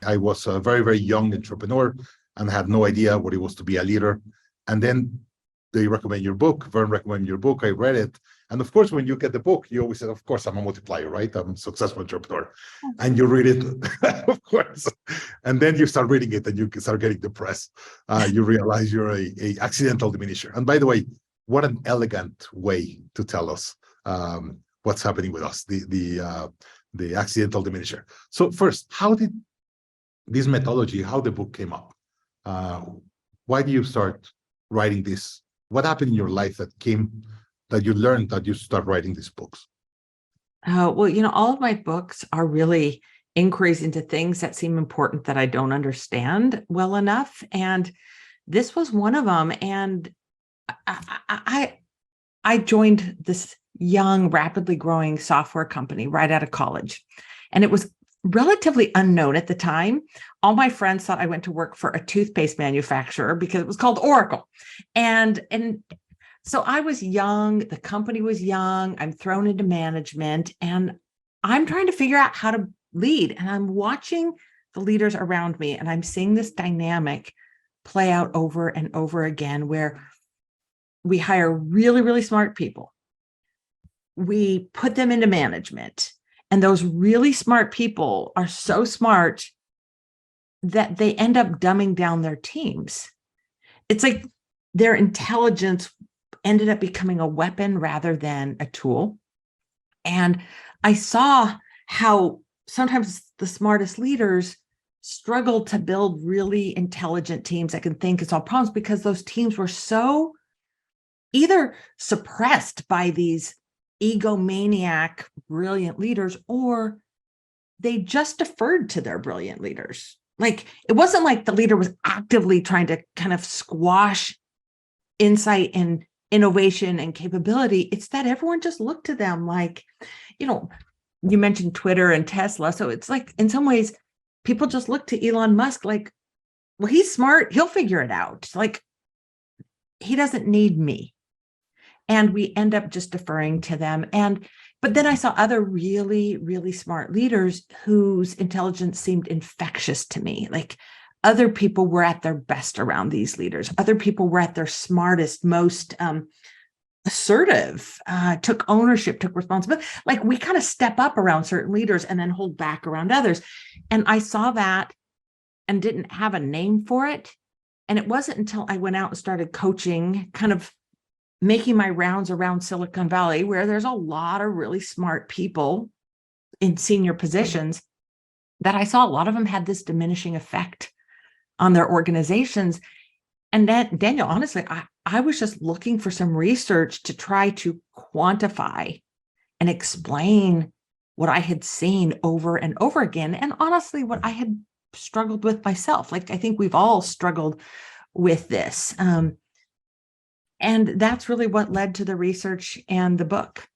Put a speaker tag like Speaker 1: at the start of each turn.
Speaker 1: I was a very, very young entrepreneur and had no idea what it was to be a leader. And then they recommend your book, Vern recommended your book, I read it. And of course, when you get the book, you always say, of course, I'm a multiplier, right? I'm a successful entrepreneur. And you read it, of course. And then you start reading it and you start getting depressed. You realize you're a accidental diminisher. And by the way, what an elegant way to tell us what's happening with us, the accidental diminisher. So first, how did this methodology, how the book came up? Why do you start writing this? What happened in your life that you learned that you start writing these books?
Speaker 2: Well, all of my books are really inquiries into things that seem important that I don't understand well enough. And this was one of them. And I joined this young, rapidly growing software company right out of college. And it was relatively unknown at the time. All my friends thought I went to work for a toothpaste manufacturer because it was called Oracle. And so I was young, the company was young, I'm thrown into management, and I'm trying to figure out how to lead. And I'm watching the leaders around me, and I'm seeing this dynamic play out over and over again, where we hire really, really smart people. We put them into management, and those really smart people are so smart that they end up dumbing down their teams. It's like their intelligence ended up becoming a weapon rather than a tool. And I saw how sometimes the smartest leaders struggle to build really intelligent teams that can think and solve problems because those teams were so either suppressed by these egomaniac, brilliant leaders, or they just deferred to their brilliant leaders. Like, it wasn't like the leader was actively trying to kind of squash insight and innovation and capability. It's that everyone just looked to them like, you mentioned Twitter and Tesla. So it's like, in some ways, people just look to Elon Musk like, well, he's smart. He'll figure it out. Like, he doesn't need me. And we end up just deferring to them. But then I saw other really, really smart leaders whose intelligence seemed infectious to me. Like, other people were at their best around these leaders. Other people were at their smartest, most assertive, took ownership, took responsibility. Like, we kind of step up around certain leaders and then hold back around others. And I saw that and didn't have a name for it. And it wasn't until I went out and started coaching, kind of making my rounds around Silicon Valley, where there's a lot of really smart people in senior positions, that I saw a lot of them had this diminishing effect on their organizations. And that, Daniel, honestly, I was just looking for some research to try to quantify and explain what I had seen over and over again. And honestly, what I had struggled with myself. Like, I think we've all struggled with this. And that's really what led to the research and the book.